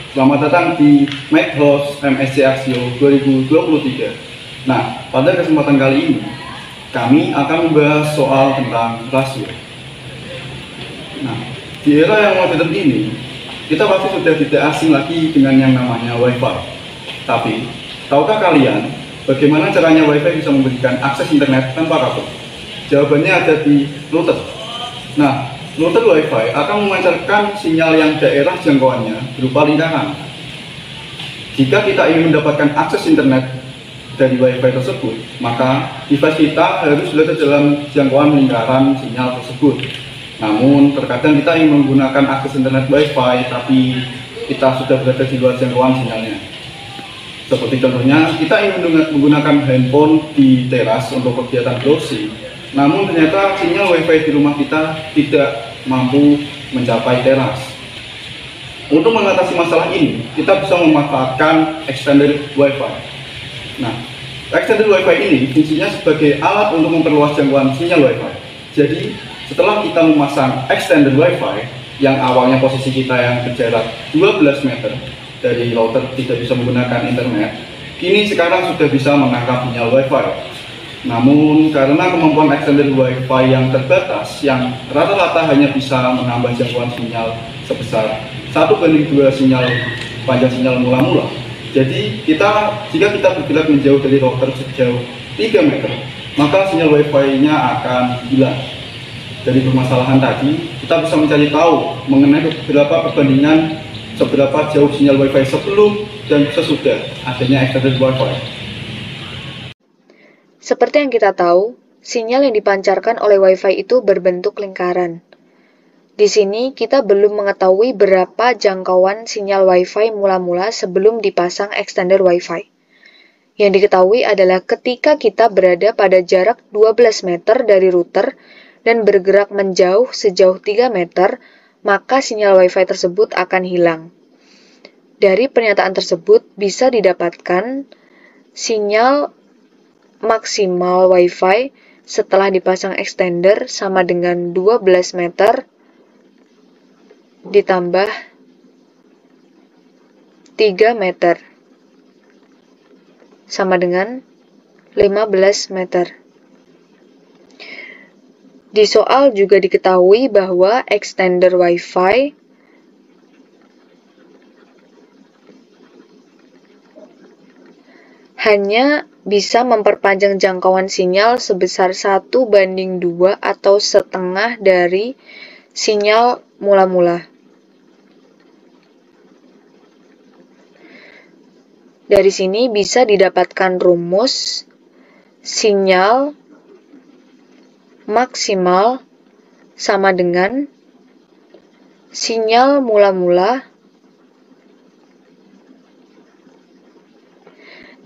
Selamat datang di MacHost MSC Axio 2023. Nah, pada kesempatan kali ini, kami akan membahas soal tentang rasio. Nah, di era yang modern ini, kita pasti sudah tidak asing lagi dengan yang namanya Wi-Fi. Tapi, tahukah kalian bagaimana caranya Wi-Fi bisa memberikan akses internet tanpa kabel? Jawabannya ada di router. Nah, router Wi-Fi akan memancarkan sinyal yang daerah jangkauannya berupa lingkaran. Jika kita ingin mendapatkan akses internet dari Wi-Fi tersebut, maka device kita harus berada dalam jangkauan lingkaran sinyal tersebut. Namun, terkadang kita ingin menggunakan akses internet Wi-Fi, tapi kita sudah berada di luar jangkauan sinyalnya. Seperti contohnya, kita ingin menggunakan handphone di teras untuk kegiatan browsing, namun ternyata sinyal Wi-Fi di rumah kita tidak mampu mencapai teras. Untuk mengatasi masalah ini, kita bisa memanfaatkan extender Wi-Fi. Nah, extender Wi-Fi ini fungsinya sebagai alat untuk memperluas jangkauan sinyal Wi-Fi. Jadi, setelah kita memasang extender Wi-Fi yang awalnya posisi kita yang berjarak 12 meter dari router tidak bisa menggunakan internet, kini sekarang sudah bisa menangkap sinyal Wi-Fi. Namun, karena kemampuan extender Wi-Fi yang terbatas, yang rata-rata hanya bisa menambah jangkauan sinyal sebesar 1:2 sinyal panjang sinyal mula-mula. Jadi, jika kita bergerak menjauh dari router sejauh 3 meter, maka sinyal Wi-Fi-nya akan hilang. Dari permasalahan tadi, kita bisa mencari tahu mengenai beberapa perbandingan seberapa jauh sinyal Wi-Fi sebelum dan sesudah adanya extender Wi-Fi. Seperti yang kita tahu, sinyal yang dipancarkan oleh Wi-Fi itu berbentuk lingkaran. Di sini kita belum mengetahui berapa jangkauan sinyal Wi-Fi mula-mula sebelum dipasang extender Wi-Fi. Yang diketahui adalah ketika kita berada pada jarak 12 meter dari router dan bergerak menjauh sejauh 3 meter, maka sinyal Wi-Fi tersebut akan hilang. Dari pernyataan tersebut bisa didapatkan sinyal maksimal Wi-Fi setelah dipasang extender sama dengan 12 meter ditambah 3 meter sama dengan 15 meter. Di soal juga diketahui bahwa extender Wi-Fi hanya bisa memperpanjang jangkauan sinyal sebesar 1:2 atau setengah dari sinyal mula-mula. Dari sini bisa didapatkan rumus sinyal maksimal sama dengan sinyal mula-mula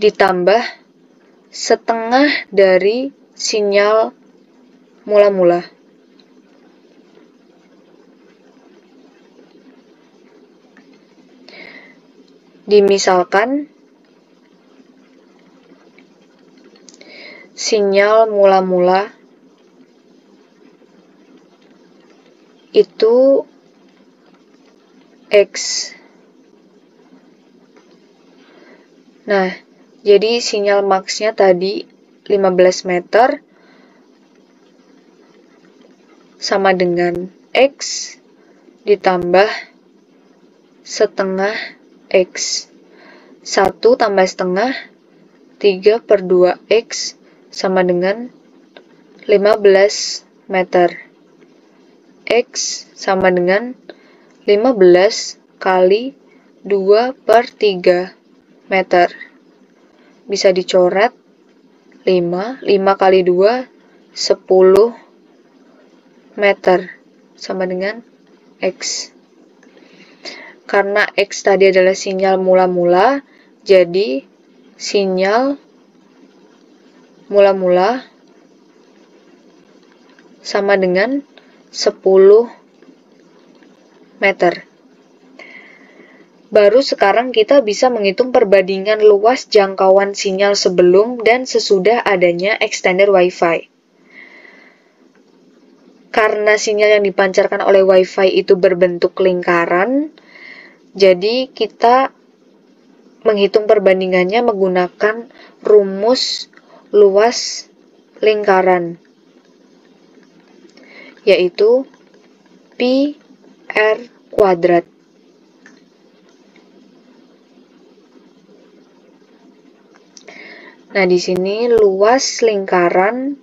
ditambah setengah dari sinyal mula-mula. Dimisalkan, sinyal mula-mula itu X. Nah, jadi sinyal max-nya tadi 15 meter sama dengan X ditambah setengah X. 1 tambah setengah 3/2 X sama dengan 15 meter. X sama dengan 15 kali 2/3 meter. Bisa dicoret 5 kali 2, 10 meter, sama dengan X. Karena X tadi adalah sinyal mula-mula, jadi sinyal mula-mula sama dengan 10 meter. Baru sekarang kita bisa menghitung perbandingan luas jangkauan sinyal sebelum dan sesudah adanya extender Wi-Fi. Karena sinyal yang dipancarkan oleh Wi-Fi itu berbentuk lingkaran, Jadi kita menghitung perbandingannya menggunakan rumus luas lingkaran, yaitu pi r kuadrat. Nah, di sini luas lingkaran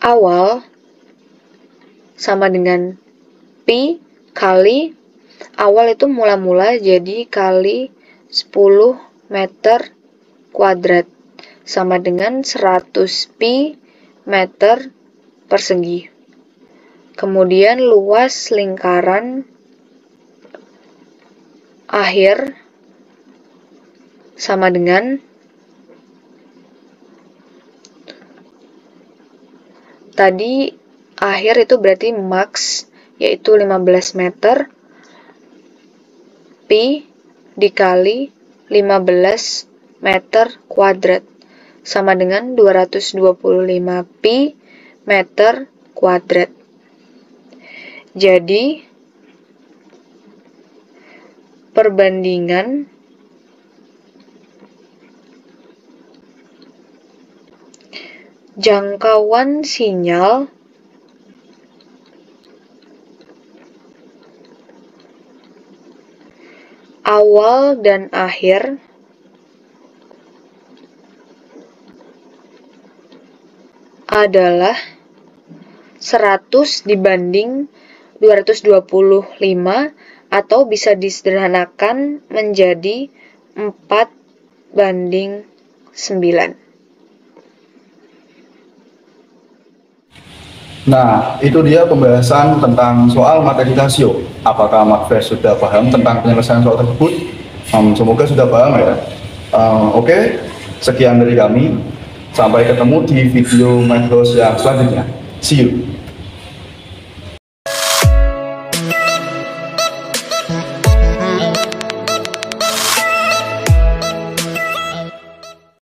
awal sama dengan pi kali awal itu mula-mula, jadi kali 10 meter kuadrat sama dengan 100 pi meter persegi. Kemudian luas lingkaran akhir sama dengan tadi akhir itu berarti max, yaitu 15 meter, pi dikali 15 meter kuadrat sama dengan 225 pi meter kuadrat. Jadi perbandingan jangkauan sinyal awal dan akhir adalah 100 dibanding 225 atau bisa disederhanakan menjadi 4:9. Nah, itu dia pembahasan tentang soal materi rasio. Apakah Marves sudah paham tentang penyelesaian soal tersebut? Semoga sudah paham ya. Oke, sekian dari kami. Sampai ketemu di video Mathros yang selanjutnya. See you.